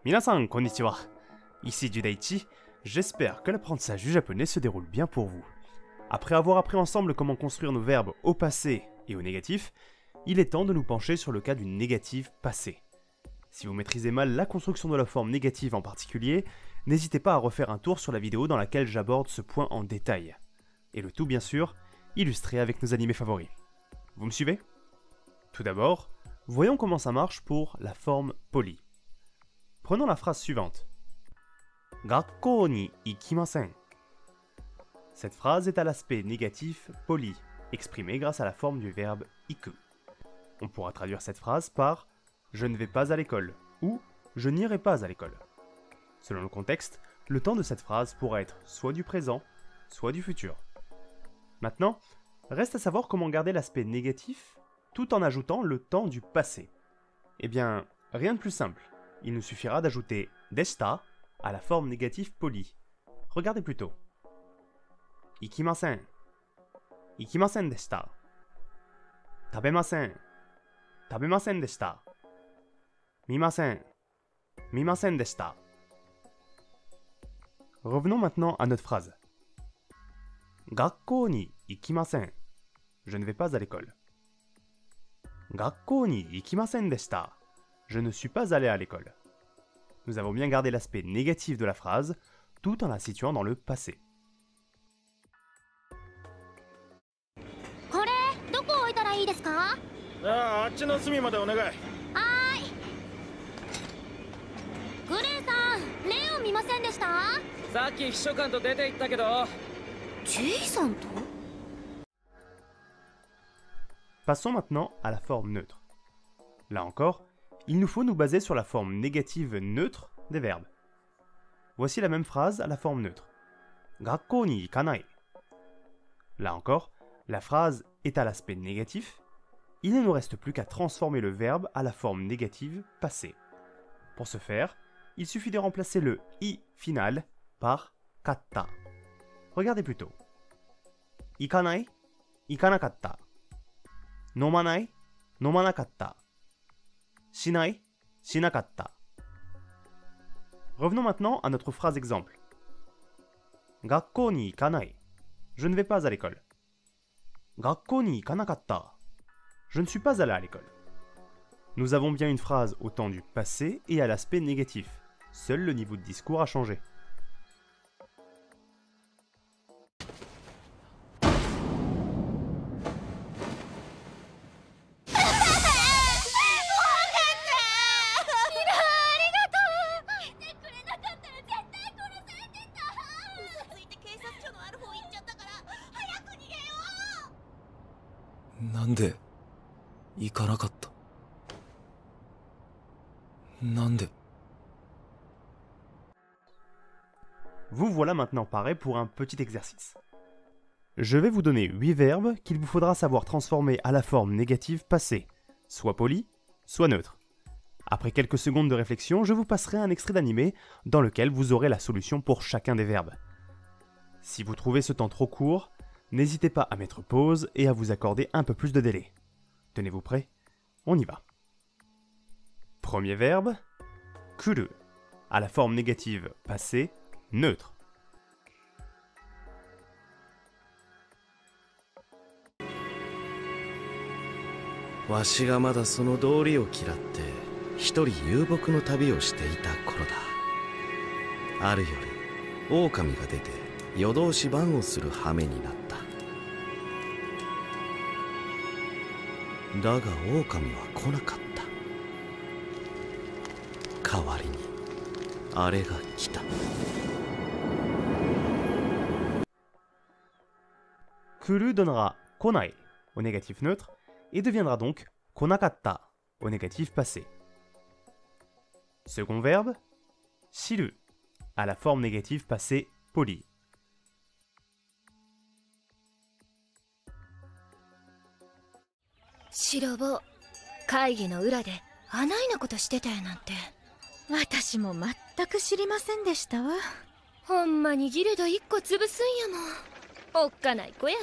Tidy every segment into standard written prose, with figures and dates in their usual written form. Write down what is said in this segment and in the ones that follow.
Minasan, konnichiwa. Ici Judaichi, j'espère que l'apprentissage du japonais se déroule bien pour vous. Après avoir appris ensemble comment construire nos verbes au passé et au négatif, il est temps de nous pencher sur le cas du négatif passé. Si vous maîtrisez mal la construction de la forme négative en particulier, n'hésitez pas à refaire un tour sur la vidéo dans laquelle j'aborde ce point en détail. Et le tout bien sûr, illustré avec nos animés favoris. Vous me suivez? Tout d'abord, voyons comment ça marche pour la forme polie. Prenons la phrase suivante. Gakkou ni ikimasen. Cette phrase est à l'aspect négatif poli, exprimé grâce à la forme du verbe iku. On pourra traduire cette phrase par je ne vais pas à l'école ou je n'irai pas à l'école. Selon le contexte, le temps de cette phrase pourra être soit du présent, soit du futur. Maintenant, reste à savoir comment garder l'aspect négatif tout en ajoutant le temps du passé. Eh bien, rien de plus simple. Il nous suffira d'ajouter deshita à la forme négative polie. Regardez plutôt. Ikimasen. Ikimasen deshita. Tabemasen. Tabemasen deshita. Mimasen. Mimasen deshita. Revenons maintenant à notre phrase. Gakkou ni ikimasen. Je ne vais pas à l'école. Gakkou ni ikimasen deshita. Je ne suis pas allé à l'école. Nous avons bien gardé l'aspect négatif de la phrase, tout en la situant dans le passé. Passons maintenant à la forme neutre. Là encore, il nous faut nous baser sur la forme négative neutre des verbes. Voici la même phrase à la forme neutre. Gakkou ni ikanai. Là encore, la phrase est à l'aspect négatif. Il ne nous reste plus qu'à transformer le verbe à la forme négative passé. Pour ce faire, il suffit de remplacer le i final par katta. Regardez plutôt. Ikanai, ikanakatta. Nomanai, nomanakatta. Shinai, shinakatta. Revenons maintenant à notre phrase exemple. Gakkou ni ikanai. Je ne vais pas à l'école. Gakkou ni ikanakatta. Je ne suis pas allé à l'école. Nous avons bien une phrase au temps du passé et à l'aspect négatif. Seul le niveau de discours a changé. Nande ikanakatta. Nande. Vous voilà maintenant paré pour un petit exercice. Je vais vous donner 8 verbes qu'il vous faudra savoir transformer à la forme négative passée, soit poli, soit neutre. Après quelques secondes de réflexion, je vous passerai un extrait d'animé dans lequel vous aurez la solution pour chacun des verbes. Si vous trouvez ce temps trop court, n'hésitez pas à mettre pause et à vous accorder un peu plus de délai. Tenez-vous prêts? On y va. Premier verbe, kuru, à la forme négative passée, neutre. Washi ga mada sono dooriを嫌って一人遊牧の旅をしていた頃だ。ある夜、狼が出て夜通し番をする羽目になった。だが狼は来なかった。代わりにあれが来た。Kuru donnera konai au négatif neutre et deviendra donc konakatta au négatif passé. Second verbe, shiru à la forme négative passée poli. Shirobo, 会議の裏であないなことしてたやなんて。私も全く知りませんでしたわ。ほんまにギルド1個潰すんやもん。おっかない子やわ。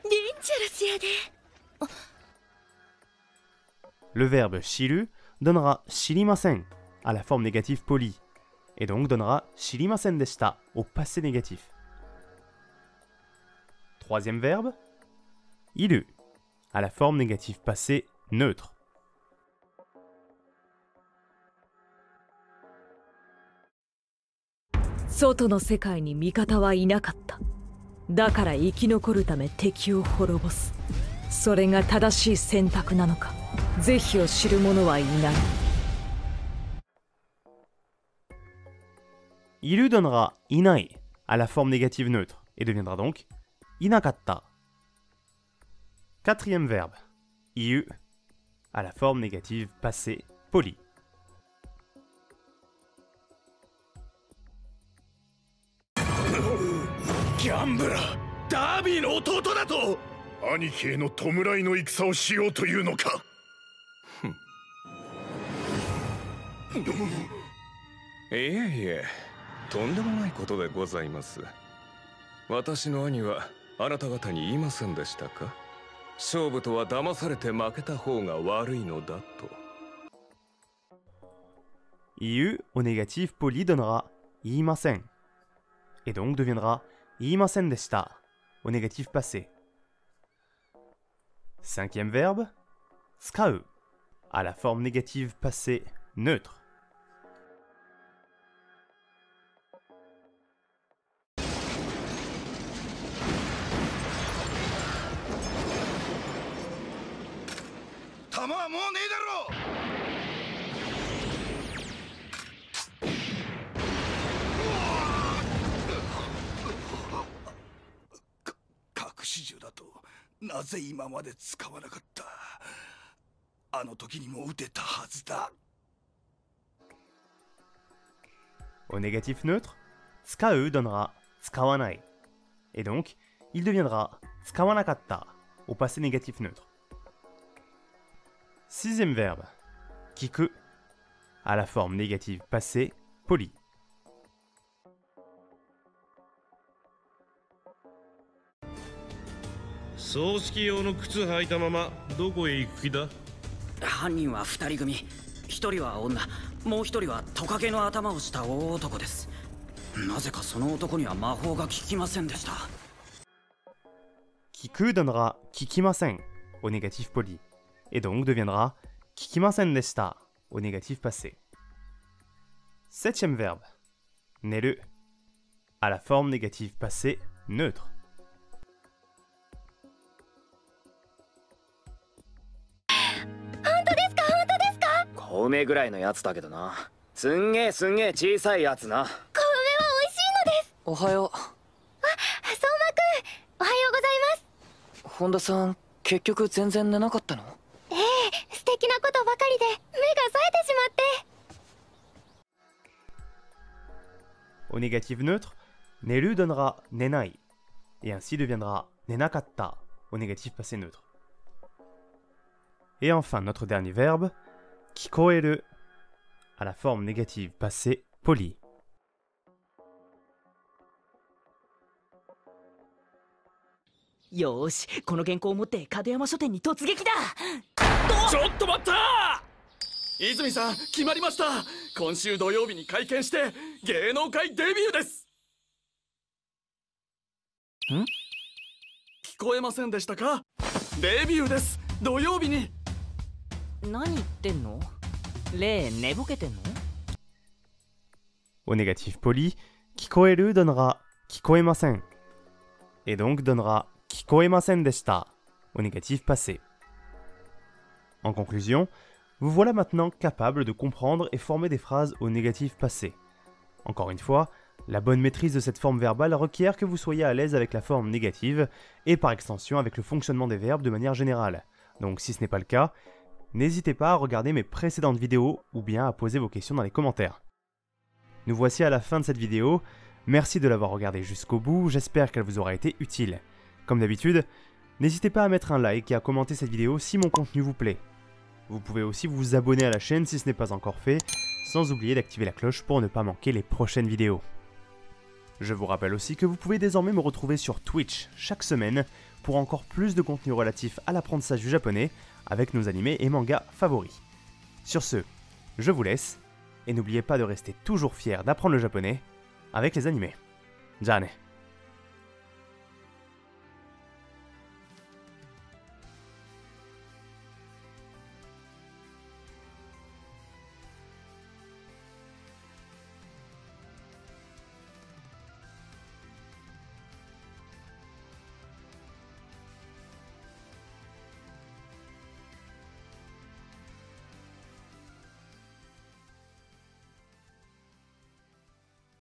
デンジャラスやで。Le verbe shiru donnera shirimasen à la forme négative polie, et donc donnera shirimasen deshita au passé négatif. Troisième verbe, iru, à la forme négative passé neutre. 外の世界に味方はいなかった。だから生き残るため敵を滅ぼす。それが正しい選択なのか、是非を知る者はいない。Iru donnera inai à la forme négative neutre et deviendra donc inakatta. Quatrième verbe, iu, à la forme négative passé poli. ギャンブラー、ダービーの弟だと。兄貴への弔いの戦をしようというのか。いえいえ、とんでもないことでございます。私の兄はあなた方に言いませんでしたか？勝負とは騙されて負けた方が悪いのだと。Iu au négatif poli donnera iimasen, et donc deviendra iimasen deshita au négatif passé. Cinquième verbe, tsukau, à la forme négative passé neutre. 弾はもうねえだろ。隠し銃だとなぜ今まで使わなかった。あの時にも撃てたはずだ。 Au négatif neutre, tsukau donnera tsukawanai, et donc il deviendra tsukawanakatta au passé négatif neutre. Sixième verbe, kiku, à la forme négative passé poli. 葬式用の靴履いたままどこへ行く気だ？犯人は2人組、1人は女、もう1人はトカゲの頭をした大男です。なぜかその男には魔法が効きませんでした。 Kiku donnera kikimasen au négatif poli, et donc deviendra kikimasen deshita au négatif passé. Septième verbe, neru, à la forme négative passé neutre. 小梅ぐらいのやつだけどな。すんげえ小さいやつな。小梅は美味しいのです。おはよう。相馬くん、おはようございます。本田さん、結局全然寝なかったの？ええ、素敵なことばかりで目が冴えてしまって。 Au négatif neutre, neru donnera nenai, et ainsi deviendra nenakatta au négatif passé neutre. Et enfin, notre dernier verbe, kikoeru, à la forme négative passé poli. よーし、この原稿を持って門山書店に突撃だ。ちょっと待った！泉さん、決まりました。今週土曜日に会見して芸能界デビューです。ん？聞こえませんでしたか？デビューです。土曜日に。何言ってんの？レイ、寝ぼけてんの？ Au négatif poli, kikoeru donnera kikoemasen, et donc donnera kikoemasen deshita au négatif passé. En conclusion, vous voilà maintenant capable de comprendre et former des phrases au négatif passé. Encore une fois, la bonne maîtrise de cette forme verbale requiert que vous soyez à l'aise avec la forme négative et par extension avec le fonctionnement des verbes de manière générale. Donc si ce n'est pas le cas, n'hésitez pas à regarder mes précédentes vidéos ou bien à poser vos questions dans les commentaires. Nous voici à la fin de cette vidéo, merci de l'avoir regardée jusqu'au bout, j'espère qu'elle vous aura été utile. Comme d'habitude, n'hésitez pas à mettre un like et à commenter cette vidéo si mon contenu vous plaît. Vous pouvez aussi vous abonner à la chaîne si ce n'est pas encore fait, sans oublier d'activer la cloche pour ne pas manquer les prochaines vidéos. Je vous rappelle aussi que vous pouvez désormais me retrouver sur Twitch chaque semaine pour encore plus de contenu relatif à l'apprentissage du japonais avec nos animés et mangas favoris. Sur ce, je vous laisse, et n'oubliez pas de rester toujours fiers d'apprendre le japonais avec les animés. Ja ne.